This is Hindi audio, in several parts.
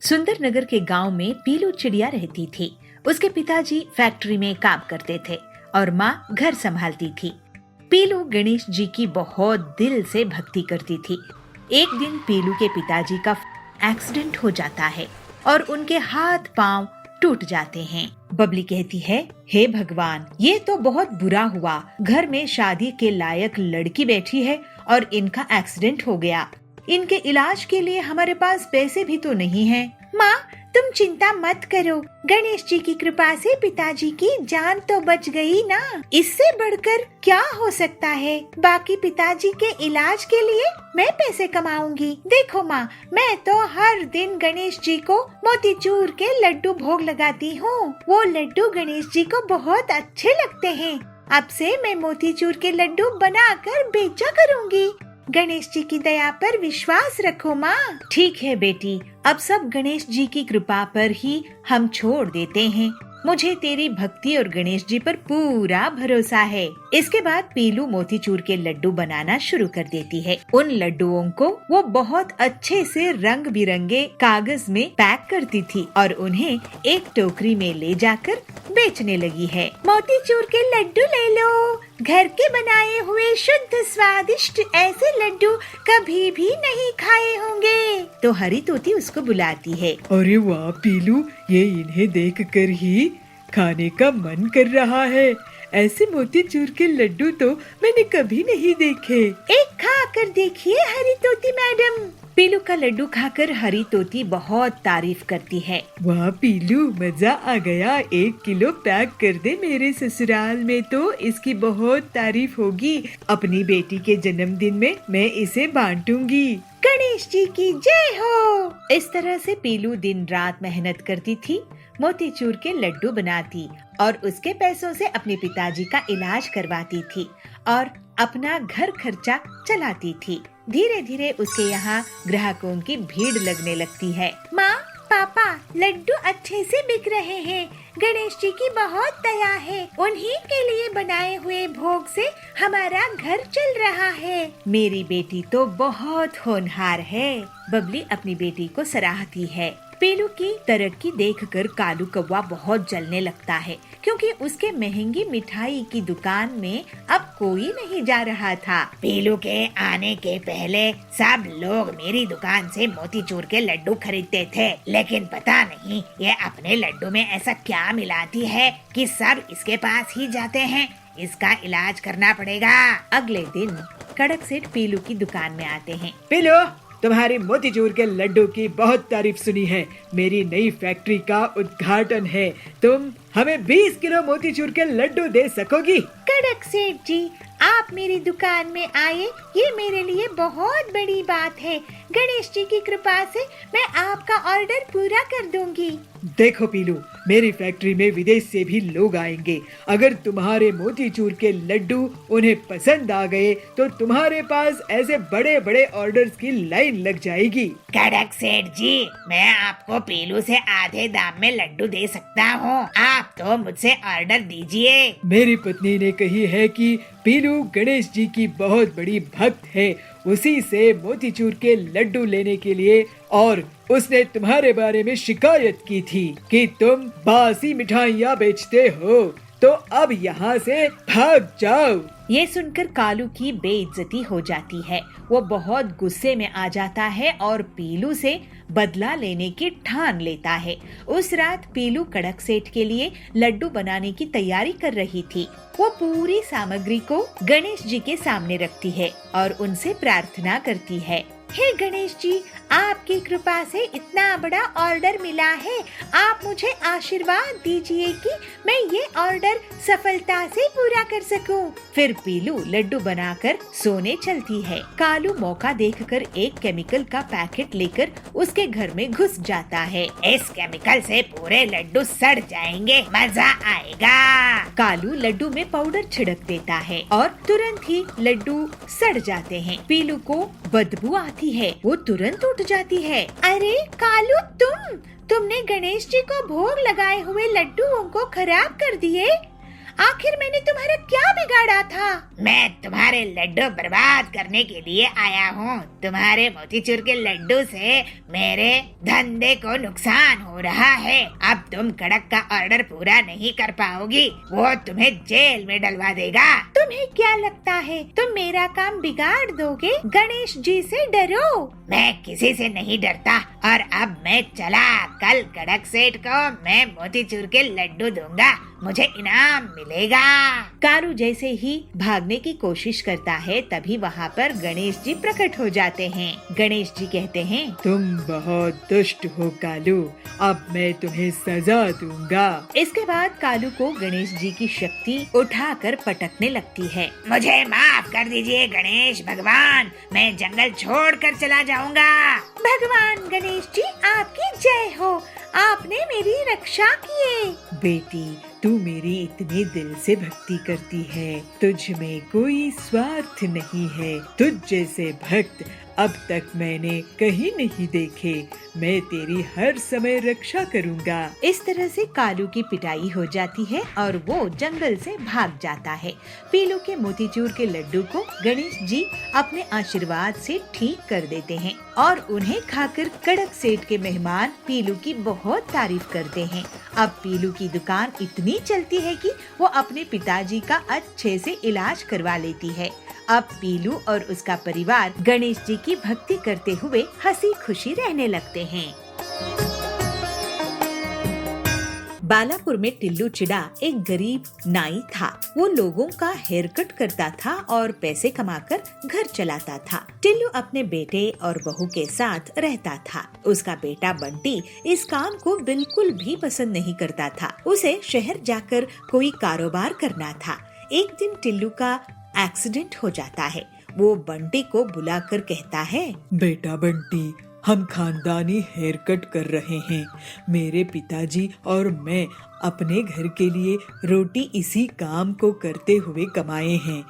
सुंदर नगर के गांव में पीलू चिड़िया रहती थी। उसके पिताजी फैक्ट्री में काम करते थे और माँ घर संभालती थी। पीलू गणेश जी की बहुत दिल से भक्ति करती थी। एक दिन पीलू के पिताजी का एक्सीडेंट हो जाता है और उनके हाथ पांव टूट जाते हैं। बबली कहती है, हे भगवान, ये तो बहुत बुरा हुआ। घर में शादी के लायक लड़की बैठी है और इनका एक्सीडेंट हो गया। इनके इलाज के लिए हमारे पास पैसे भी तो नहीं है। माँ, तुम चिंता मत करो। गणेश जी की कृपा से पिताजी की जान तो बच गई ना। इससे बढ़कर क्या हो सकता है। बाकी पिताजी के इलाज के लिए मैं पैसे कमाऊंगी। देखो माँ, मैं तो हर दिन गणेश जी को मोतीचूर के लड्डू भोग लगाती हूँ। वो लड्डू गणेश जी को बहुत अच्छे लगते हैं। अब से मैं मोतीचूर के लड्डू बनाकर बेचा करूँगी। गणेश जी की दया पर विश्वास रखो माँ। ठीक है बेटी, अब सब गणेश जी की कृपा पर ही हम छोड़ देते हैं। मुझे तेरी भक्ति और गणेश जी पर पूरा भरोसा है। इसके बाद पीलू मोतीचूर के लड्डू बनाना शुरू कर देती है। उन लड्डुओं को वो बहुत अच्छे से रंग बिरंगे कागज में पैक करती थी और उन्हें एक टोकरी में ले जाकर बेचने लगी है। मोतीचूर के लड्डू ले लो। घर के बनाए हुए शुद्ध स्वादिष्ट ऐसे लड्डू कभी भी नहीं खाए होंगे। तो हरी तोती उसको बुलाती है। अरे वाह पीलू, ये इन्हें देखकर ही खाने का मन कर रहा है। ऐसे मोतीचूर के लड्डू तो मैंने कभी नहीं देखे। एक खा कर देखिए हरी तोती मैडम। पीलू का लड्डू खाकर हरी तोती बहुत तारीफ करती है। वाह पीलू, मजा आ गया। 1 किलो पैक कर दे मेरे ससुराल में, तो इसकी बहुत तारीफ होगी। अपनी बेटी के जन्मदिन में मैं इसे बांटूंगी। गणेश जी की जय हो। इस तरह से पीलू दिन रात मेहनत करती थी, मोतीचूर के लड्डू बनाती और उसके पैसों से अपने पिताजी का इलाज करवाती थी और अपना घर खर्चा चलाती थी। धीरे धीरे उसके यहाँ ग्राहकों की भीड़ लगने लगती है। माँ, पापा, लड्डू अच्छे से बिक रहे हैं। गणेश जी की बहुत दया है। उन्हीं के लिए बनाए हुए भोग से हमारा घर चल रहा है। मेरी बेटी तो बहुत होनहार है। बबली अपनी बेटी को सराहती है। पीलू की तरक्की देखकर कालू कौवा बहुत जलने लगता है, क्योंकि उसके महंगी मिठाई की दुकान में अब कोई नहीं जा रहा था। पीलू के आने के पहले सब लोग मेरी दुकान से मोतीचूर के लड्डू खरीदते थे, लेकिन पता नहीं ये अपने लड्डू में ऐसा क्या मिलाती है कि सब इसके पास ही जाते हैं। इसका इलाज करना पड़ेगा। अगले दिन कड़क सेठ पीलू की दुकान में आते हैं। पीलू, तुम्हारे मोतीचूर के लड्डू की बहुत तारीफ सुनी है। मेरी नई फैक्ट्री का उद्घाटन है। तुम हमें 20 किलो मोतीचूर के लड्डू दे सकोगी? कड़क सेठ जी, आप मेरी दुकान में आए, ये मेरे लिए बहुत बड़ी बात है। गणेश जी की कृपा से मैं आपका ऑर्डर पूरा कर दूंगी। देखो पीलू, मेरी फैक्ट्री में विदेश से भी लोग आएंगे। अगर तुम्हारे मोतीचूर के लड्डू उन्हें पसंद आ गए तो तुम्हारे पास ऐसे बड़े बड़े ऑर्डर्स की लाइन लग जाएगी। कड़क सेठ जी, मैं आपको पीलू से आधे दाम में लड्डू दे सकता हूँ। आप तो मुझसे ऑर्डर दीजिए। मेरी पत्नी ने कही है कि पीलू गणेश जी की बहुत बड़ी भक्त है, उसी से मोतीचूर के लड्डू लेने के लिए, और उसने तुम्हारे बारे में शिकायत की थी कि तुम बासी मिठाइयाँ बेचते हो, तो अब यहाँ से भाग जाओ। ये सुनकर कालू की बेइज्जती हो जाती है। वो बहुत गुस्से में आ जाता है और पीलू से बदला लेने की ठान लेता है। उस रात पीलू कड़क सेठ के लिए लड्डू बनाने की तैयारी कर रही थी। वो पूरी सामग्री को गणेश जी के सामने रखती है और उनसे प्रार्थना करती है। हे गणेश जी, आपकी कृपा से इतना बड़ा ऑर्डर मिला है। आप मुझे आशीर्वाद दीजिए कि मैं ये ऑर्डर सफलता से पूरा कर सकूं। फिर पीलू लड्डू बनाकर सोने चलती है। कालू मौका देखकर एक केमिकल का पैकेट लेकर उसके घर में घुस जाता है। इस केमिकल से पूरे लड्डू सड़ जाएंगे, मजा आएगा। कालू लड्डू में पाउडर छिड़क देता है और तुरंत ही लड्डू सड़ जाते हैं। पीलू को बदबू आती है। वो तुरंत उठ जाती है। अरे कालू, तुमने गणेश जी को भोग लगाए हुए लड्डुओं को खराब कर दिए। आखिर मैंने तुम्हारा क्या बिगाड़ा था? मैं तुम्हारे लड्डू बर्बाद करने के लिए आया हूँ। तुम्हारे मोतीचूर के लड्डू से मेरे धंधे को नुकसान हो रहा है। अब तुम कड़क का ऑर्डर पूरा नहीं कर पाओगी, वो तुम्हें जेल में डलवा देगा। तुम्हें क्या लगता है तुम मेरा काम बिगाड़ दोगे? गणेश जी से डरो। मैं किसी से नहीं डरता और अब मैं चला। कल कड़क सेठ को मैं मोतीचूर के लड्डू दूंगा, मुझे इनाम मिलेगा। कालू जैसे ही भागने की कोशिश करता है तभी वहाँ पर गणेश जी प्रकट हो जाते हैं। गणेश जी कहते हैं, तुम बहुत दुष्ट हो कालू, अब मैं तुम्हें सजा दूंगा। इसके बाद कालू को गणेश जी की शक्ति उठाकर पटकने लगती है। मुझे माफ कर दीजिए गणेश भगवान, मैं जंगल छोड़कर चला जाऊंगा। भगवान गणेश जी आपकी जय हो, आपने मेरी रक्षा किए। बेटी, तू मेरी इतने दिल से भक्ति करती है, तुझ में कोई स्वार्थ नहीं है। तुझ जैसे भक्त अब तक मैंने कहीं नहीं देखे। मैं तेरी हर समय रक्षा करूंगा। इस तरह से कालू की पिटाई हो जाती है और वो जंगल से भाग जाता है। पीलू के मोतीचूर के लड्डू को गणेश जी अपने आशीर्वाद से ठीक कर देते हैं और उन्हें खाकर कड़क सेठ के मेहमान पीलू की बहुत तारीफ करते हैं। अब पीलू की दुकान इतनी चलती है कि वो अपने पिताजी का अच्छे से इलाज करवा लेती है। अब पीलू और उसका परिवार गणेश जी की भक्ति करते हुए हंसी खुशी रहने लगते हैं। बालापुर में टिल्लू चिड़ा एक गरीब नाई था। वो लोगों का हेयर कट करता था और पैसे कमाकर घर चलाता था। टिल्लू अपने बेटे और बहू के साथ रहता था। उसका बेटा बंटी इस काम को बिल्कुल भी पसंद नहीं करता था। उसे शहर जाकर कोई कारोबार करना था। एक दिन टिल्लू का एक्सीडेंट हो जाता है। वो बंटी को बुलाकर कहता है, बेटा बंटी, हम खानदानी हेयर कट कर रहे हैं। मेरे पिताजी और मैं अपने घर के लिए रोटी इसी काम को करते हुए कमाए हैं।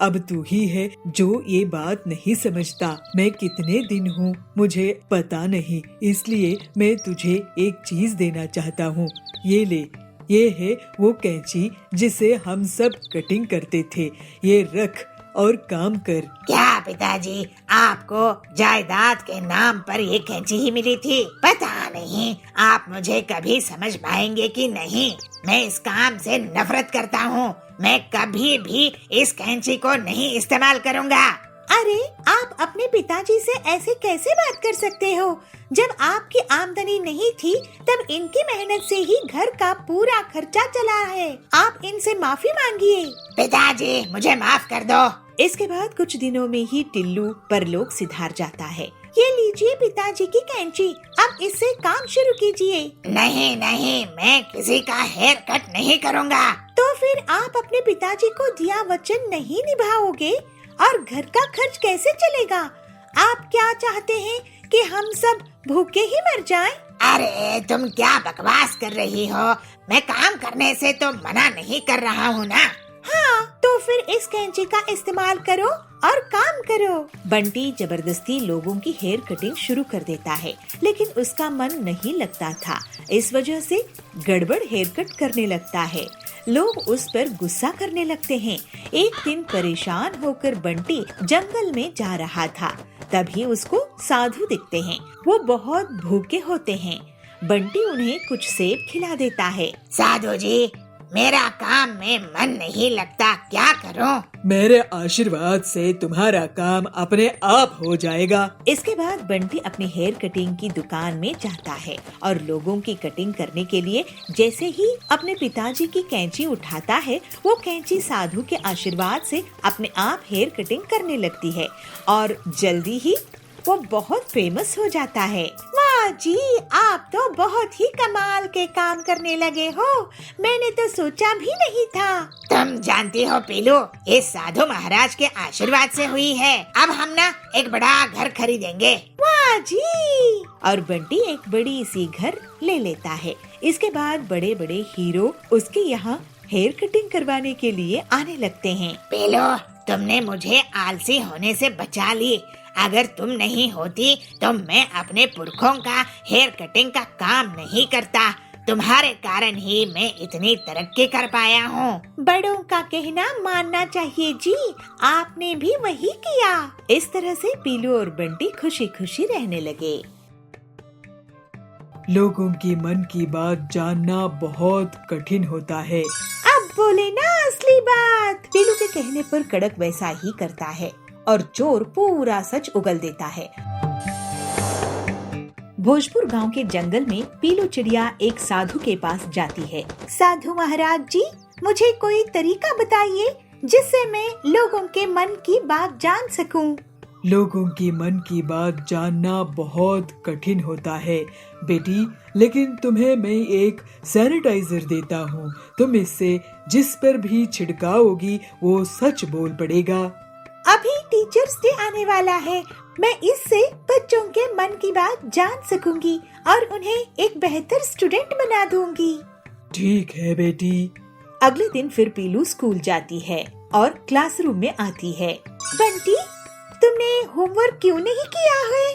अब तू ही है जो ये बात नहीं समझता। मैं कितने दिन हूँ मुझे पता नहीं, इसलिए मैं तुझे एक चीज देना चाहता हूँ। ये ले, ये है वो कैंची जिसे हम सब कटिंग करते थे। ये रख और काम कर। क्या पिताजी, आपको जायदाद के नाम पर ये कैंची ही मिली थी? पता नहीं आप मुझे कभी समझ पाएंगे कि नहीं। मैं इस काम से नफरत करता हूँ। मैं कभी भी इस कैंची को नहीं इस्तेमाल करूँगा। अरे, आप अपने पिताजी से ऐसे कैसे बात कर सकते हो? जब आपकी आमदनी नहीं थी तब इनकी मेहनत से ही घर का पूरा खर्चा चला है। आप इनसे माफी मांगिए। पिताजी, मुझे माफ कर दो। इसके बाद कुछ दिनों में ही टिल्लू परलोक सिधार जाता है। ये लीजिए पिताजी की कैंची, अब इससे काम शुरू कीजिए। नहीं नहीं, मैं किसी का हेयर कट नहीं करूँगा। तो फिर आप अपने पिताजी को दिया वचन नहीं निभाओगे और घर का खर्च कैसे चलेगा? आप क्या चाहते हैं कि हम सब भूखे ही मर जाएं? अरे तुम क्या बकवास कर रही हो? मैं काम करने से तो मना नहीं कर रहा हूँ ना। हाँ, तो फिर इस कैंची का इस्तेमाल करो और काम करो। बंटी जबरदस्ती लोगों की हेयर कटिंग शुरू कर देता है, लेकिन उसका मन नहीं लगता था। इस वजह से गड़बड़ हेयर कट करने लगता है। लोग उस पर गुस्सा करने लगते हैं। एक दिन परेशान होकर बंटी जंगल में जा रहा था, तभी उसको साधु दिखते हैं। वो बहुत भूखे होते हैं। बंटी उन्हें कुछ सेब खिला देता है। साधु जी, मेरा काम में मन नहीं लगता, क्या करूं? मेरे आशीर्वाद से तुम्हारा काम अपने आप हो जाएगा। इसके बाद बंटी अपनी हेयर कटिंग की दुकान में जाता है और लोगों की कटिंग करने के लिए जैसे ही अपने पिताजी की कैंची उठाता है, वो कैंची साधु के आशीर्वाद से अपने आप हेयर कटिंग करने लगती है और जल्दी ही वो बहुत फेमस हो जाता है। वाह जी, आप तो बहुत ही कमाल के काम करने लगे हो। मैंने तो सोचा भी नहीं था। तुम जानती हो पीलू, ये साधु महाराज के आशीर्वाद से हुई है। अब हम ना एक बड़ा घर खरीदेंगे। वाह जी। और बंटी एक बड़ी सी घर ले लेता है। इसके बाद बड़े बड़े हीरो उसके यहाँ हेयर कटिंग करवाने के लिए आने लगते हैं। पीलू, तुमने मुझे आलसी होने से बचा ली। अगर तुम नहीं होती तो मैं अपने पुरखों का हेयर कटिंग का काम नहीं करता। तुम्हारे कारण ही मैं इतनी तरक्की कर पाया हूँ। बड़ों का कहना मानना चाहिए जी, आपने भी वही किया। इस तरह से पीलू और बंटी खुशी खुशी रहने लगे। लोगों की मन की बात जानना बहुत कठिन होता है। अब बोले ना असली बात। पीलू के कहने पर कड़क वैसा ही करता है और चोर पूरा सच उगल देता है। भोजपुर गांव के जंगल में पीलू चिड़िया एक साधु के पास जाती है। साधु महाराज जी, मुझे कोई तरीका बताइए जिससे मैं लोगों के मन की बात जान सकूं। लोगों की मन की बात जानना बहुत कठिन होता है बेटी, लेकिन तुम्हें मैं एक सैनिटाइजर देता हूँ। तुम इससे जिस पर भी छिड़काओगी वो सच बोल पड़ेगा। अभी टीचर्स डे आने वाला है, मैं इससे बच्चों के मन की बात जान सकूंगी और उन्हें एक बेहतर स्टूडेंट बना दूंगी। ठीक है बेटी। अगले दिन फिर पीलू स्कूल जाती है और क्लासरूम में आती है। बंटी, तुमने होमवर्क क्यों नहीं किया है?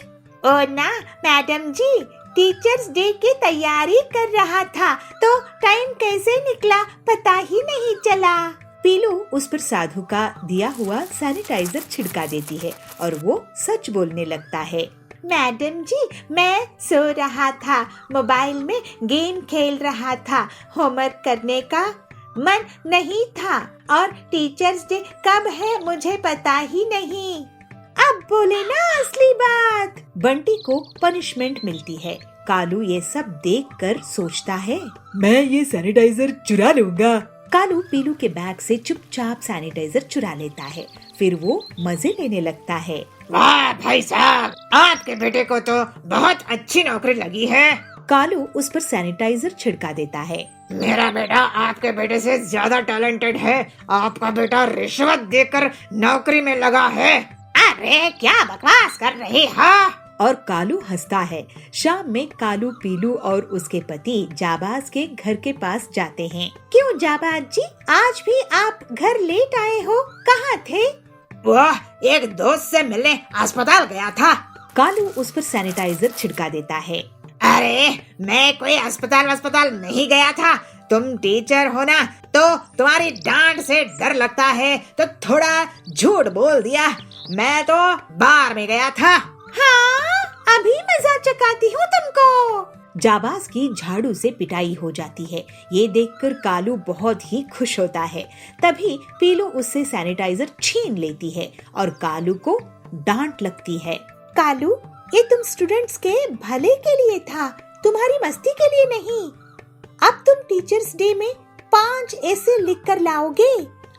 ओ ना मैडम जी, टीचर्स डे की तैयारी कर रहा था तो टाइम कैसे निकला पता ही नहीं चला। पीलू उस पर साधु का दिया हुआ सैनिटाइजर छिड़का देती है और वो सच बोलने लगता है। मैडम जी, मैं सो रहा था, मोबाइल में गेम खेल रहा था, होमवर्क करने का मन नहीं था और टीचर्स डे कब है मुझे पता ही नहीं। अब बोले ना असली बात। बंटी को पनिशमेंट मिलती है। कालू ये सब देखकर सोचता है, मैं ये सैनिटाइजर चुरा लूंगा। कालू पीलू के बैग से चुपचाप सैनिटाइजर चुरा लेता है। फिर वो मजे लेने लगता है। वाह भाई साहब, आपके बेटे को तो बहुत अच्छी नौकरी लगी है। कालू उस पर सैनिटाइजर छिड़का देता है। मेरा बेटा आपके बेटे से ज्यादा टैलेंटेड है। आपका बेटा रिश्वत देकर नौकरी में लगा है। अरे क्या बकवास कर रही हो? और कालू हंसता है। शाम में कालू पीलू और उसके पति जाबाज के घर के पास जाते हैं। क्यों जाबाज जी, आज भी आप घर लेट आए हो? कहाँ थे? वह एक दोस्त से मिलने अस्पताल गया था। कालू उस पर सैनिटाइजर छिड़का देता है। अरे मैं कोई अस्पताल नहीं गया था। तुम टीचर हो ना, तो तुम्हारी डांट से डर लगता है तो थोड़ा झूठ बोल दिया। मैं तो बार में गया था। हाँ, अभी मजाक चकाती हूँ तुमको। जाबाज की झाड़ू से पिटाई हो जाती है। ये देखकर कालू बहुत ही खुश होता है। तभी पीलू उससे सैनिटाइजर छीन लेती है और कालू को डांट लगती है। कालू, ये तुम स्टूडेंट्स के भले के लिए था, तुम्हारी मस्ती के लिए नहीं। अब तुम टीचर्स डे में 5 ऐसे लिख कर लाओगे।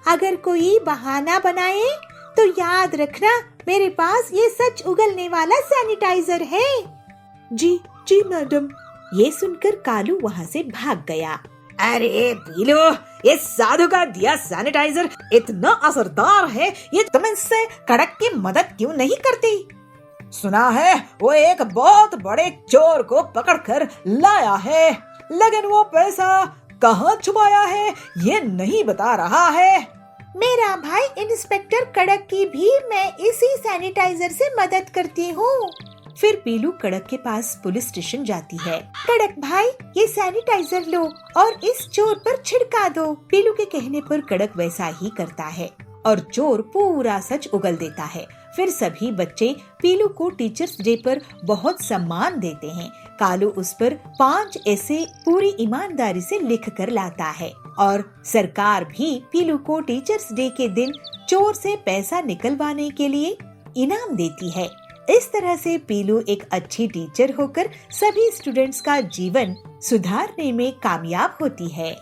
अगर कोई बहाना बनाए तो याद रखना, मेरे पास ये सच उगलने वाला सैनिटाइजर है। जी जी मैडम। ये सुनकर कालू वहाँ से भाग गया। अरे पीलू, ये साधु का दिया सैनिटाइजर इतना असरदार है, ये तुम इससे कड़क की मदद क्यों नहीं करती? सुना है वो एक बहुत बड़े चोर को पकड़कर लाया है, लेकिन वो पैसा कहाँ छुपाया है ये नहीं बता रहा है। मेरा भाई इंस्पेक्टर कड़क की भी मैं इसी सैनिटाइजर से मदद करती हूँ। फिर पीलू कड़क के पास पुलिस स्टेशन जाती है। कड़क भाई, ये सैनिटाइजर लो और इस चोर पर छिड़का दो। पीलू के कहने पर कड़क वैसा ही करता है और चोर पूरा सच उगल देता है। फिर सभी बच्चे पीलू को टीचर्स डे पर बहुत सम्मान देते हैं। कालू उस पर 5 ऐसे पूरी ईमानदारी से लिख कर लाता है और सरकार भी पीलू को टीचर्स डे के दिन चोर से पैसा निकलवाने के लिए इनाम देती है। इस तरह से पीलू एक अच्छी टीचर होकर सभी स्टूडेंट्स का जीवन सुधारने में कामयाब होती है।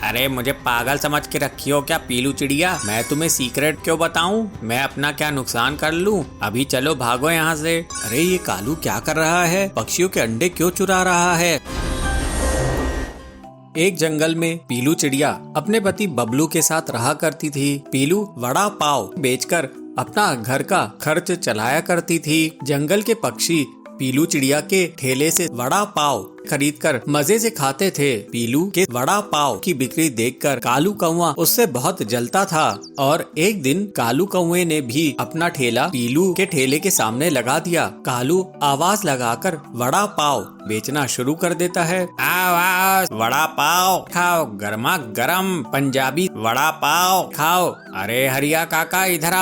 अरे मुझे पागल समझ के रखी हो क्या पीलू चिड़िया? मैं तुम्हें सीक्रेट क्यों बताऊं? मैं अपना क्या नुकसान कर लूं? अभी चलो भागो यहाँ से। अरे ये कालू क्या कर रहा है? पक्षियों के अंडे क्यों चुरा रहा है? एक जंगल में पीलू चिड़िया अपने पति बबलू के साथ रहा करती थी। पीलू वड़ा पाव बेचकर अपना घर का खर्च चलाया करती थी। जंगल के पक्षी पीलू चिड़िया के ठेले से वड़ा पाव खरीदकर मजे से खाते थे। पीलू के वड़ा पाव की बिक्री देखकर कालू कौवा उससे बहुत जलता था और एक दिन कालू कौवे ने भी अपना ठेला पीलू के ठेले के सामने लगा दिया। कालू आवाज लगाकर वड़ा पाव बेचना शुरू कर देता है। आओ आओ वड़ा पाव खाओ, गर्मा गर्म पंजाबी वड़ा पाव खाओ। अरे हरिया काका इधर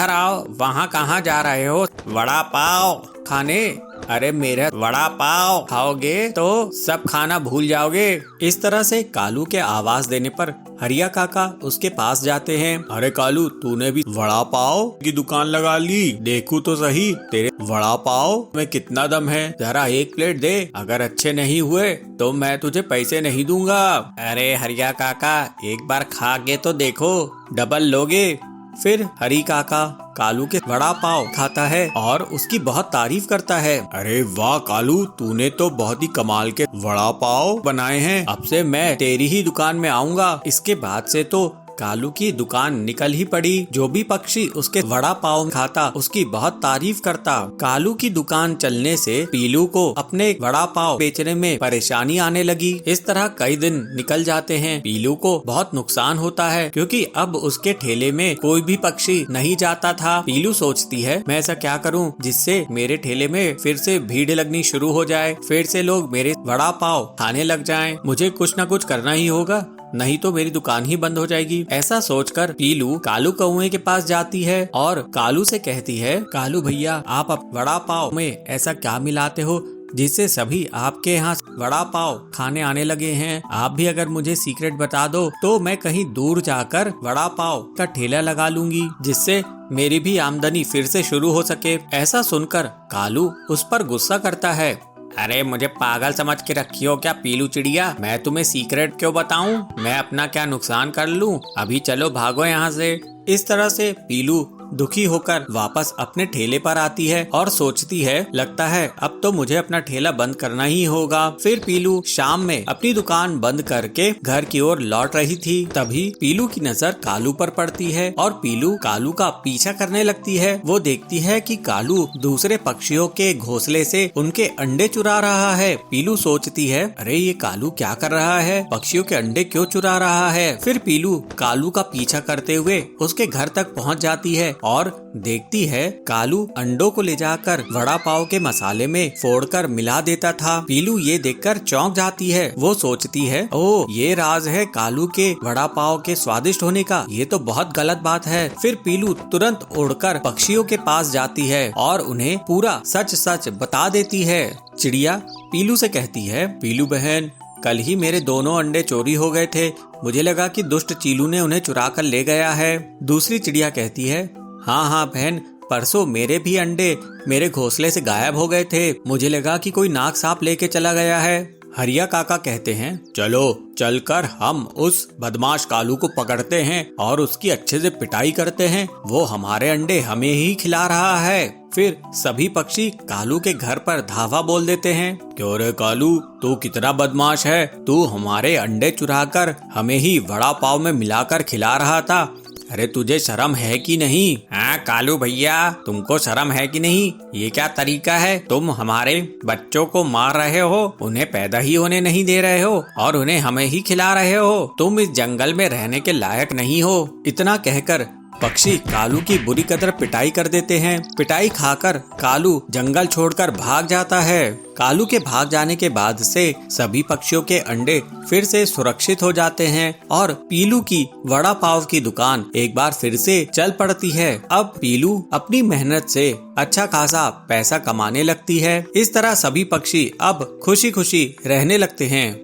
आओ, वहाँ कहाँ जा रहे हो वड़ा पाव खाने? अरे मेरा वड़ा पाव खाओगे तो सब खाना भूल जाओगे। इस तरह से कालू के आवाज देने पर हरिया काका उसके पास जाते हैं। अरे कालू, तूने भी वड़ा पाव की दुकान लगा ली? देखूं तो सही तेरे वड़ा पाव में कितना दम है, जरा एक प्लेट दे। अगर अच्छे नहीं हुए तो मैं तुझे पैसे नहीं दूंगा। अरे हरिया काका, एक बार खा के तो देखो, डबल लोगे। फिर हरी काका कालू के वड़ा पाव खाता है और उसकी बहुत तारीफ करता है। अरे वाह कालू, तूने तो बहुत ही कमाल के वड़ा पाव बनाए हैं। अब से मैं तेरी ही दुकान में आऊंगा। इसके बाद से तो कालू की दुकान निकल ही पड़ी। जो भी पक्षी उसके वड़ा पाव खाता उसकी बहुत तारीफ करता। कालू की दुकान चलने से पीलू को अपने वड़ा पाव बेचने में परेशानी आने लगी। इस तरह कई दिन निकल जाते हैं। पीलू को बहुत नुकसान होता है क्योंकि अब उसके ठेले में कोई भी पक्षी नहीं जाता था। पीलू सोचती है, मैं ऐसा क्या करूं जिससे मेरे ठेले में फिर से भीड़ लगनी शुरू हो जाए, फिर से लोग मेरे वड़ा पाव खाने लग जाएं। मुझे कुछ न कुछ करना ही होगा, नहीं तो मेरी दुकान ही बंद हो जाएगी। ऐसा सोचकर पीलू कालू कौवे के पास जाती है और कालू से कहती है, कालू भैया, आप वड़ा पाव में ऐसा क्या मिलाते हो जिससे सभी आपके यहाँ वड़ा पाव खाने आने लगे हैं? आप भी अगर मुझे सीक्रेट बता दो तो मैं कहीं दूर जाकर वड़ा पाव का ठेला लगा लूंगी, जिससे मेरी भी आमदनी फिर से शुरू हो सके। ऐसा सुनकर कालू उस पर गुस्सा करता है। अरे मुझे पागल समझ के रखी हो क्या पीलू चिड़िया? मैं तुम्हें सीक्रेट क्यों बताऊं? मैं अपना क्या नुकसान कर लूं? अभी चलो भागो यहाँ से। इस तरह से पीलू दुखी होकर वापस अपने ठेले पर आती है और सोचती है, लगता है अब तो मुझे अपना ठेला बंद करना ही होगा। फिर पीलू शाम में अपनी दुकान बंद करके घर की ओर लौट रही थी। तभी पीलू की नजर कालू पर पड़ती है और पीलू कालू का पीछा करने लगती है। वो देखती है कि कालू दूसरे पक्षियों के घोंसले से उनके अंडे चुरा रहा है। पीलू सोचती है, अरे ये कालू क्या कर रहा है, पक्षियों के अंडे क्यों चुरा रहा है? फिर पीलू कालू का पीछा करते हुए उसके घर तक पहुँच जाती है और देखती है कालू अंडों को ले जाकर वड़ा पाव के मसाले में फोड़कर मिला देता था। पीलू ये देखकर चौंक जाती है। वो सोचती है, ओह ये राज है कालू के वड़ा पाव के स्वादिष्ट होने का, ये तो बहुत गलत बात है। फिर पीलू तुरंत उड़कर पक्षियों के पास जाती है और उन्हें पूरा सच सच बता देती है। चिड़िया पीलू से कहती है, पीलू बहन, कल ही मेरे दोनों अंडे चोरी हो गए थे। मुझे लगा कि दुष्ट चीलू ने उन्हें चुरा कर ले गया है। दूसरी चिड़िया कहती है, हाँ बहन, परसों मेरे भी अंडे मेरे घोंसले से गायब हो गए थे। मुझे लगा कि कोई नाग सांप लेके चला गया है। हरिया काका कहते हैं, चलो चलकर हम उस बदमाश कालू को पकड़ते हैं और उसकी अच्छे से पिटाई करते हैं। वो हमारे अंडे हमें ही खिला रहा है। फिर सभी पक्षी कालू के घर पर धावा बोल देते हैं, क्यों रे कालू, तू कितना बदमाश है, तू हमारे अंडे चुराकर हमें ही वड़ा पाव में मिलाकर खिला रहा था। अरे तुझे शर्म है कि नहीं? हाँ कालू भैया, तुमको शर्म है कि नहीं? ये क्या तरीका है? तुम हमारे बच्चों को मार रहे हो, उन्हें पैदा ही होने नहीं दे रहे हो और उन्हें हमें ही खिला रहे हो। तुम इस जंगल में रहने के लायक नहीं हो। इतना कहकर पक्षी कालू की बुरी कदर पिटाई कर देते हैं। पिटाई खाकर कालू जंगल छोड़कर भाग जाता है। कालू के भाग जाने के बाद से सभी पक्षियों के अंडे फिर से सुरक्षित हो जाते हैं और पीलू की वड़ा पाव की दुकान एक बार फिर से चल पड़ती है। अब पीलू अपनी मेहनत से अच्छा खासा पैसा कमाने लगती है। इस तरह सभी पक्षी अब खुशी खुशी रहने लगते हैं।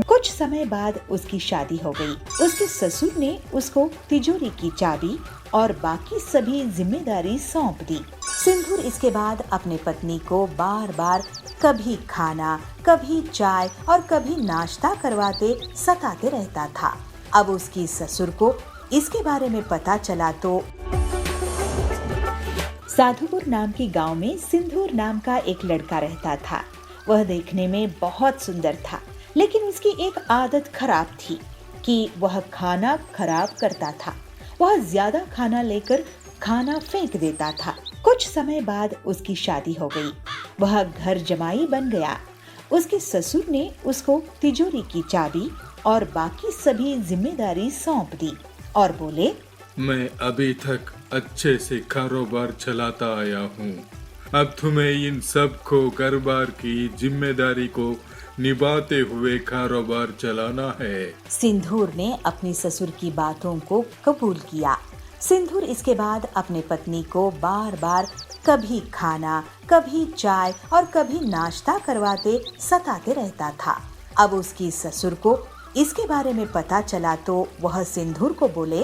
कुछ समय बाद उसकी शादी हो गई। उसके ससुर ने उसको तिजोरी की चाबी और बाकी सभी जिम्मेदारी सौंप दी। सिंदूर इसके बाद अपने पत्नी को बार बार कभी खाना, कभी चाय और कभी नाश्ता करवाते सताते रहता था। अब उसकी ससुर को इसके बारे में पता चला तो साधुपुर नाम की गांव में सिंदूर नाम का एक लड़का रहता था। वह देखने में बहुत सुंदर था, लेकिन उसकी एक आदत खराब थी कि वह खाना खराब करता था। वह ज्यादा खाना लेकर खाना फेंक देता था। कुछ समय बाद उसकी शादी हो गई। वह घर जमाई बन गया। उसके ससुर ने उसको तिजोरी की चाबी और बाकी सभी जिम्मेदारी सौंप दी और बोले, मैं अभी तक अच्छे से कारोबार चलाता आया हूँ। अब तुम्हें इन सब को कारोबार की जिम्मेदारी को निभाते हुए कारोबार चलाना है। सिंदूर ने अपनी ससुर की बातों को कबूल किया। सिंदूर इसके बाद अपने पत्नी को बार बार कभी खाना, कभी चाय और कभी नाश्ता करवाते सताते रहता था। अब उसकी ससुर को इसके बारे में पता चला तो वह सिंदूर को बोले,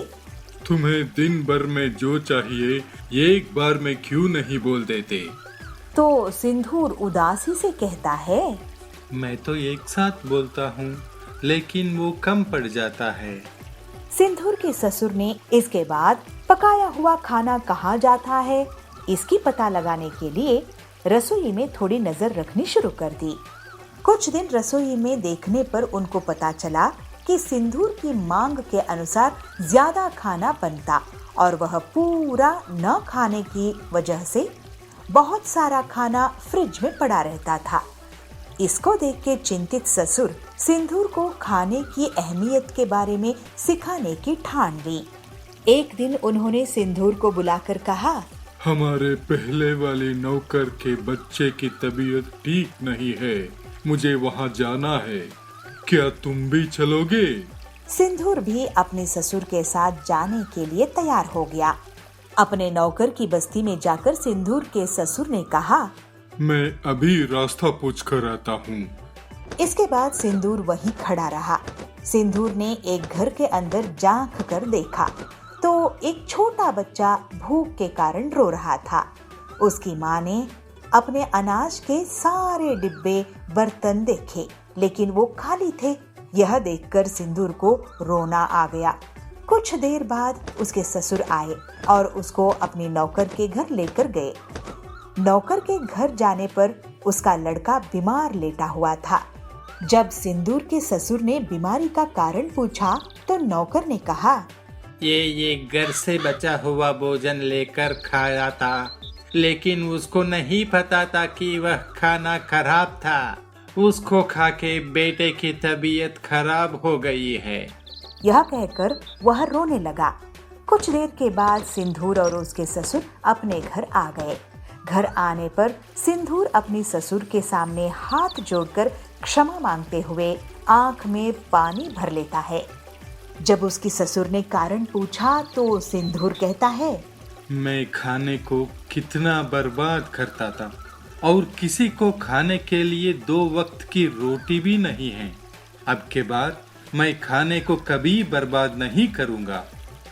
तुम्हें दिन भर में जो चाहिए एक बार में क्यों नहीं बोल देते? तो सिंदूर उदासी से कहता है, मैं तो एक साथ बोलता हूँ, लेकिन वो कम पड़ जाता है। सिंदूर के ससुर ने इसके बाद पकाया हुआ खाना कहाँ जाता है इसकी पता लगाने के लिए रसोई में थोड़ी नजर रखनी शुरू कर दी। कुछ दिन रसोई में देखने पर उनको पता चला कि सिंदूर की मांग के अनुसार ज्यादा खाना बनता और वह पूरा न खाने की वजह से बहुत सारा खाना फ्रिज में पड़ा रहता था। इसको देख के चिंतित ससुर सिंदूर को खाने की अहमियत के बारे में सिखाने की ठान ली। एक दिन उन्होंने सिंदूर को बुलाकर कहा, हमारे पहले वाले नौकर के बच्चे की तबीयत ठीक नहीं है, मुझे वहाँ जाना है, क्या तुम भी चलोगे? सिंदूर भी अपने ससुर के साथ जाने के लिए तैयार हो गया। अपने नौकर की बस्ती में जाकर सिंदूर के ससुर ने कहा, मैं अभी रास्ता पूछ कर आता हूँ। इसके बाद सिंदूर वहीं खड़ा रहा। सिंदूर ने एक घर के अंदर झांक कर देखा तो एक छोटा बच्चा भूख के कारण रो रहा था। उसकी माँ ने अपने अनाज के सारे डिब्बे बर्तन देखे, लेकिन वो खाली थे। यह देखकर सिंदूर को रोना आ गया। कुछ देर बाद उसके ससुर आए और उसको अपनी नौकर के घर लेकर गए। नौकर के घर जाने पर उसका लड़का बीमार लेटा हुआ था। जब सिंदूर के ससुर ने बीमारी का कारण पूछा तो नौकर ने कहा, ये घर से बचा हुआ भोजन लेकर खाया था, लेकिन उसको नहीं पता था कि वह खाना खराब था। उसको खा के बेटे की तबीयत खराब हो गई है। यह कहकर वह रोने लगा। कुछ देर के बाद सिंदूर और उसके ससुर अपने घर आ गए। घर आने पर सिंदूर अपनी ससुर के सामने हाथ जोड़कर क्षमा मांगते हुए आंख में पानी भर लेता है। जब उसकी ससुर ने कारण पूछा तो सिंदूर कहता है, मैं खाने को कितना बर्बाद करता था और किसी को खाने के लिए 2 वक्त की रोटी भी नहीं है। अब के बाद मैं खाने को कभी बर्बाद नहीं करूंगा।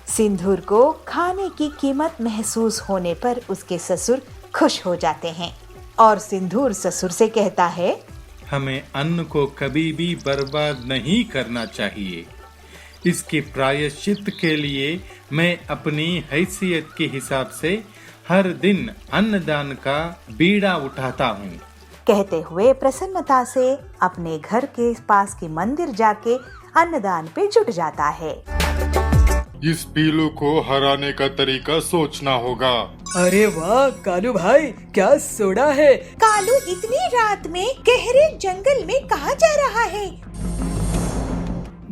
सिंदूर को खाने की कीमत महसूस होने पर उसके ससुर खुश हो जाते हैं और सिंदूर ससुर से कहता है, हमें अन्न को कभी भी बर्बाद नहीं करना चाहिए। इसके प्रायश्चित के लिए मैं अपनी हैसियत के हिसाब से हर दिन अन्नदान का बीड़ा उठाता हूँ। कहते हुए प्रसन्नता से अपने घर के पास के मंदिर जाके अन्नदान पे जुट जाता है। इस पीलू को हराने का तरीका सोचना होगा। अरे वाह कालू भाई, क्या सोडा है। कालू इतनी रात में गहरे जंगल में कहाँ जा रहा है?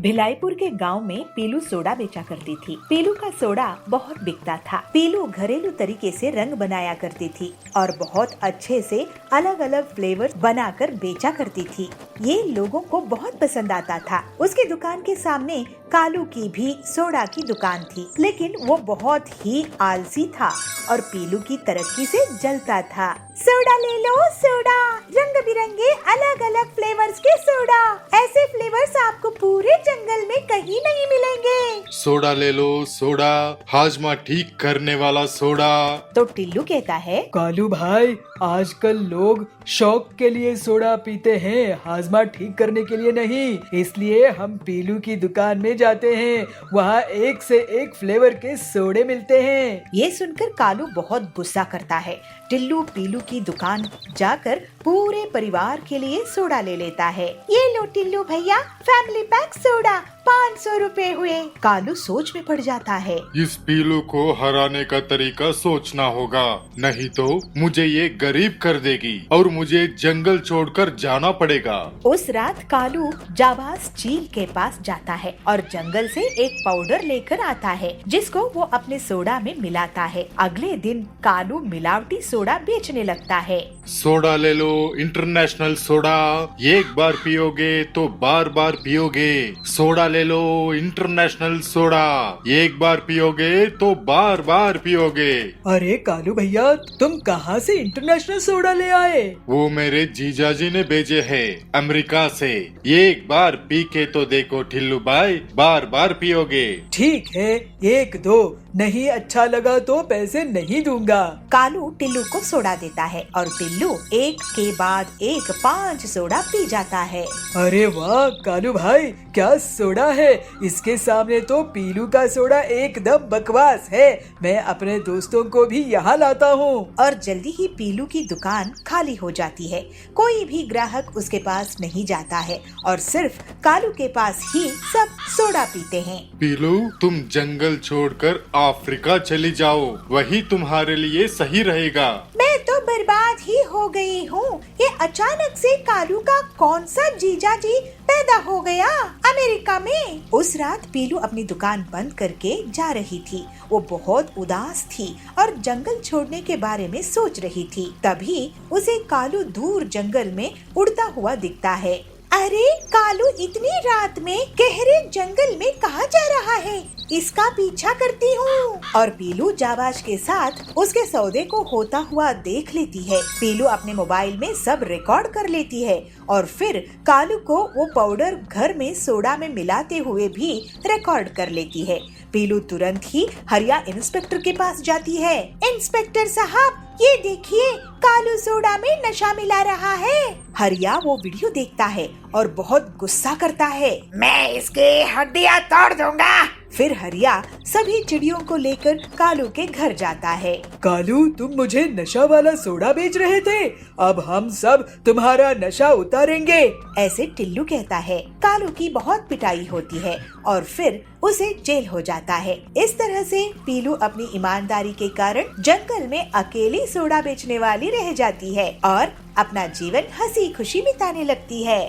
भिलाईपुर के गांव में पीलू सोडा बेचा करती थी। पीलू का सोडा बहुत बिकता था। पीलू घरेलू तरीके से रंग बनाया करती थी और बहुत अच्छे से अलग अलग फ्लेवर्स बनाकर बेचा करती थी। ये लोगों को बहुत पसंद आता था। उसकी दुकान के सामने कालू की भी सोडा की दुकान थी, लेकिन वो बहुत ही आलसी था और पीलू की तरक्की से जलता था। सोडा ले लो सोडा, रंग बिरंगे अलग अलग फ्लेवर्स के सोडा। ऐसे फ्लेवर्स आपको पूरे जंगल में कहीं नहीं मिलेंगे। सोडा ले लो सोडा, हाजमा ठीक करने वाला सोडा। तो टिल्लू कहता है, कालू भाई, आजकल लोग शौक के लिए सोडा पीते हैं, हाजमा ठीक करने के लिए नहीं। इसलिए हम पीलू की दुकान में जाते हैं, वहाँ एक से एक फ्लेवर के सोडे मिलते हैं। ये सुनकर कालू बहुत गुस्सा करता है। टिल्लू पीलू की दुकान जाकर पूरे परिवार के लिए सोडा ले लेता है। ये लो टिल्लू भैया, फैमिली पैक सोडा, 500 रुपए हुए। कालू सोच में पड़ जाता है। इस पीलू को हराने का तरीका सोचना होगा, नहीं तो मुझे ये गरीब कर देगी और मुझे जंगल छोड़कर जाना पड़ेगा। उस रात कालू जाबाज चील के पास जाता है और जंगल से एक पाउडर लेकर आता है, जिसको वो अपने सोडा में मिलाता है। अगले दिन कालू मिलावटी सोडा बेचने लगता है। सोडा ले लो, इंटरनेशनल सोडा, एक बार पियोगे तो बार बार पियोगे। सोडा ले लो, इंटरनेशनल सोडा, एक बार पियोगे तो बार बार पियोगे। अरे कालू भैया, तुम कहाँ से इंटरनेशनल सोडा ले आए? वो मेरे जीजाजी ने भेजे है अमेरिका से। एक बार पी के तो देखो ठिल्लू भाई, बार बार पियोगे। ठीक है, एक दो, नहीं अच्छा लगा तो पैसे नहीं दूंगा। कालू टिल्लू को सोडा देता है और टिल्लू एक के बाद एक 5 सोडा पी जाता है। अरे वाह कालू भाई, क्या सोडा है! इसके सामने तो पीलू का सोडा एकदम बकवास है। मैं अपने दोस्तों को भी यहाँ लाता हूँ। और जल्दी ही पीलू की दुकान खाली हो जाती है। कोई भी ग्राहक उसके पास नहीं जाता है और सिर्फ कालू के पास ही सब सोडा पीते हैं। पीलू, तुम जंगल छोड़कर अफ्रीका चली जाओ, वही तुम्हारे लिए सही रहेगा। मैं तो बर्बाद ही हो गई हूँ। ये अचानक से कालू का कौन सा जीजा जी पैदा हो गया अमेरिका में। उस रात पीलू अपनी दुकान बंद करके जा रही थी। वो बहुत उदास थी और जंगल छोड़ने के बारे में सोच रही थी। तभी उसे कालू दूर जंगल में उड़ता हुआ दिखता है। अरे कालू इतनी रात में गहरे जंगल में कहाँ जा रहा है? इसका पीछा करती हूँ। और पीलू जाबाज के साथ उसके सौदे को होता हुआ देख लेती है। पीलू अपने मोबाइल में सब रिकॉर्ड कर लेती है और फिर कालू को वो पाउडर घर में सोडा में मिलाते हुए भी रिकॉर्ड कर लेती है। पीलू तुरंत ही हरिया इंस्पेक्टर के पास जाती है। इंस्पेक्टर साहब, ये देखिए, कालू सोडा में नशा मिला रहा है। हरिया वो वीडियो देखता है और बहुत गुस्सा करता है। मैं इसकी हड्डियाँ तोड़ दूंगा। फिर हरिया सभी चिड़ियों को लेकर कालू के घर जाता है। कालू, तुम मुझे नशा वाला सोडा बेच रहे थे, अब हम सब तुम्हारा नशा उतारेंगे। ऐसे टिल्लू कहता है। कालू की बहुत पिटाई होती है और फिर उसे जेल हो जाता है। इस तरह से पीलू अपनी ईमानदारी के कारण जंगल में अकेली सोडा बेचने वाली रह जाती है और अपना जीवन हंसी खुशी बिताने लगती है।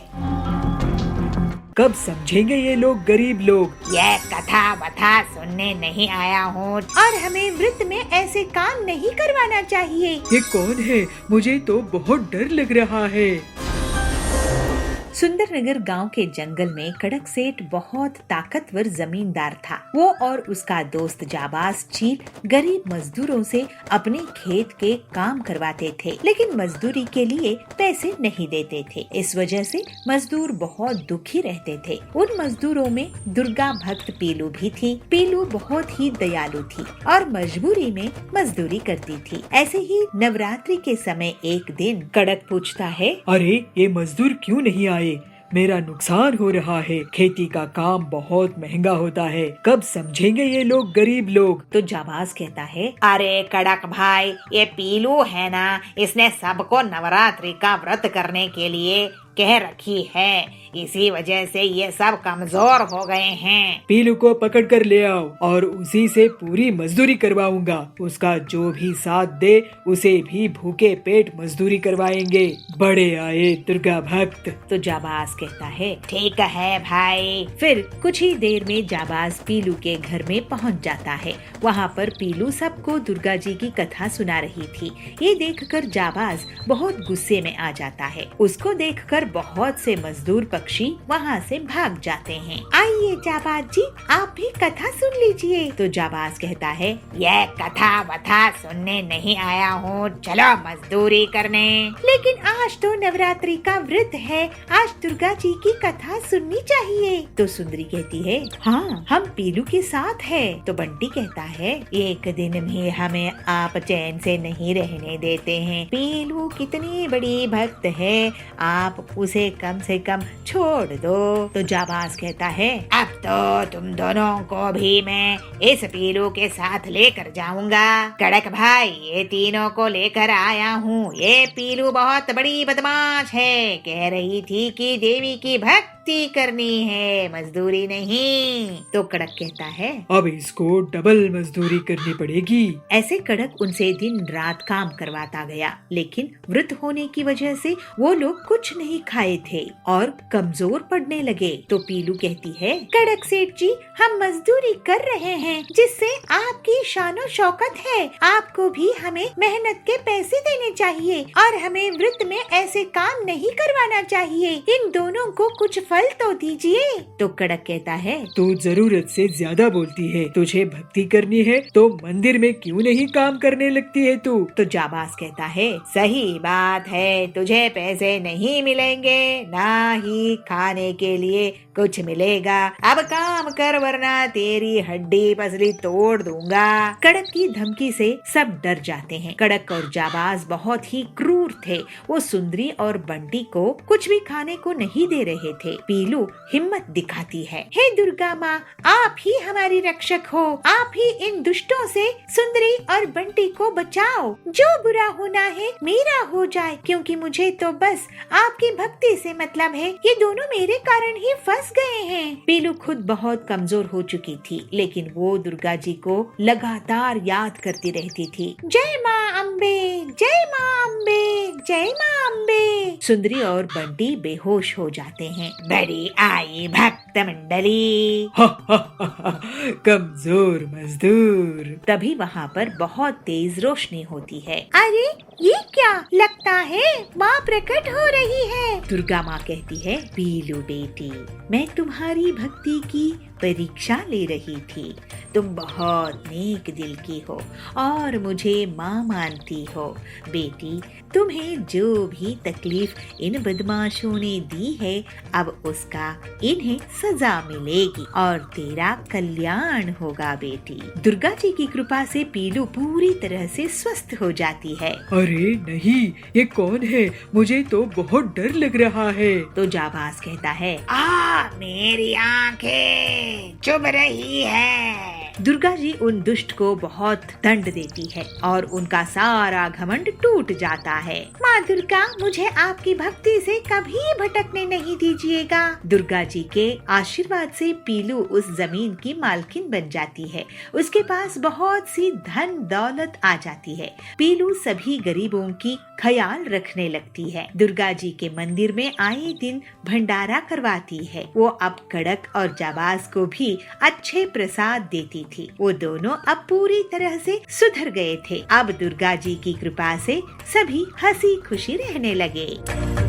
कब समझेंगे ये लोग गरीब लोग? ये कथा वथा सुनने नहीं आया हूँ और हमें वृत्त में ऐसे काम नहीं करवाना चाहिए। ये कौन है? मुझे तो बहुत डर लग रहा है। सुंदरनगर गांव के जंगल में कड़क सेठ बहुत ताकतवर जमींदार था। वो और उसका दोस्त जाबाज चील गरीब मजदूरों से अपने खेत के काम करवाते थे, लेकिन मजदूरी के लिए पैसे नहीं देते थे। इस वजह से मजदूर बहुत दुखी रहते थे। उन मजदूरों में दुर्गा भक्त पीलू भी थी। पीलू बहुत ही दयालु थी और मजबूरी में मजदूरी करती थी। ऐसे ही नवरात्रि के समय एक दिन कड़क पूछता है, अरे ये मजदूर क्यों नहीं आए? मेरा नुकसान हो रहा है। खेती का काम बहुत महंगा होता है। कब समझेंगे ये लोग गरीब लोग? तो जाबाज कहता है, अरे कड़क भाई, ये पीलू है ना, इसने सबको नवरात्रि का व्रत करने के लिए कह रखी है। इसी वजह से ये सब कमजोर हो गए हैं। पीलू को पकड़ कर ले आओ और उसी से पूरी मजदूरी करवाऊंगा। उसका जो भी साथ दे उसे भी भूखे पेट मजदूरी करवाएंगे। बड़े आए दुर्गा भक्त। तो जाबाज कहता है, ठीक है भाई। फिर कुछ ही देर में जाबाज पीलू के घर में पहुंच जाता है। वहाँ पर पीलू सबको दुर्गा जी की कथा सुना रही थी। ये देखकर जाबाज बहुत गुस्से में आ जाता है। उसको देखकर बहुत से मजदूर पक्षी वहाँ से भाग जाते हैं। आइए जाबाज जी, आप भी कथा सुन लीजिए। तो जाबाज कहता है, यह कथा वथा सुनने नहीं आया हूँ, चलो मजदूरी करने। लेकिन आज तो नवरात्रि का व्रत है, आज दुर्गा जी की कथा सुननी चाहिए। तो सुंदरी कहती है, हाँ हम पीलू के साथ है। तो बंटी कहता है, एक दिन भी हमें आप चैन से नहीं रहने देते हैं। पीलू कितनी बड़ी भक्त है, आप उसे कम से कम छोड़ दो। तो जाबाज कहता है, अब तो तुम दोनों को भी मैं इस पीलू के साथ लेकर जाऊंगा। कड़क भाई, ये तीनों को लेकर आया हूँ। ये पीलू बहुत बड़ी बदमाश है, कह रही थी कि देवी की भक्ति करनी है, मजदूरी नहीं। तो कड़क कहता है, अब इसको डबल मजदूरी करनी पड़ेगी। ऐसे कड़क उनसे दिन रात काम करवाता गया, लेकिन व्रत होने की वजह से वो लोग कुछ नहीं खाए थे और कमजोर पड़ने लगे। तो पीलू कहती है, कड़क सेठ जी, हम मजदूरी कर रहे हैं जिससे आपकी शानो शौकत है। आपको भी हमें मेहनत के पैसे देने चाहिए और हमें व्रत में ऐसे काम नहीं करवाना चाहिए। इन दोनों को कुछ फल तो दीजिए। तो कड़क कहता है, तू जरूरत से ज्यादा बोलती है, तुझे भक्ति करनी है तो मंदिर में क्यों नहीं काम करने लगती है तू। तो जाबाज कहता है, सही बात है, तुझे पैसे नहीं मिलेंगे, ना ही खाने के लिए कुछ मिलेगा। अब काम कर वरना तेरी हड्डी पसली तोड़ दूंगा। कड़क की धमकी से सब डर जाते हैं। कड़क और जाबाज बहुत ही क्रूर थे। वो सुंदरी और बंटी को कुछ भी खाने को नहीं दे रहे थे। पीलू हिम्मत दिखाती है, हे दुर्गा माँ, आप ही हमारी रक्षक हो, आप ही इन दुष्टों से सुंदरी और बंटी को बचाओ। जो बुरा होना है मेरा हो जाए, क्योंकि मुझे तो बस आपकी भक्ति से मतलब है। ये दोनों मेरे कारण ही फंस गए हैं। पीलू खुद बहुत कमजोर हो चुकी थी, लेकिन वो दुर्गा जी को लगातार याद करती रहती थी। जय माँ अम्बे, जय माँ अम्बे, जय माँ अम्बे। सुंदरी और बंटी बेहोश हो जाते हैं। बड़ी आई भक्त मंडली। कमजोर मजदूर। तभी वहाँ पर बहुत तेज रोशनी होती है। अरे ये क्या, लगता है माँ प्रकट हो रही है। दुर्गा माँ कहती है, पीलू बेटी, मैं तुम्हारी भक्ति की परीक्षा ले रही थी। तुम बहुत नेक दिल की हो और मुझे माँ मानती हो। बेटी, तुम्हें जो भी तकलीफ इन बदमाशों ने दी है, अब उसका इन्हें सजा मिलेगी और तेरा कल्याण होगा बेटी। दुर्गा जी की कृपा से पीलू पूरी तरह से स्वस्थ हो जाती है। अरे नहीं, ये कौन है? मुझे तो बहुत डर लग रहा है। तो जाबाज कहता है, मेरी आंखें चुभ रही है। दुर्गा जी उन दुष्ट को बहुत दंड देती है और उनका सारा घमंड टूट जाता है। माँ दुर्गा, मुझे आपकी भक्ति से कभी भटकने नहीं दीजिएगा। दुर्गा जी के आशीर्वाद से पीलू उस जमीन की मालकिन बन जाती है। उसके पास बहुत सी धन दौलत आ जाती है। पीलू सभी गरीबों की ख्याल रखने लगती है। दुर्गा जी के मंदिर में आए दिन भंडारा करवाती है। वो अब कड़क और जाबाज को भी अच्छे प्रसाद देती थी। वो दोनों अब पूरी तरह से सुधर गए थे। अब दुर्गा जी की कृपा से सभी हंसी खुशी रहने लगे।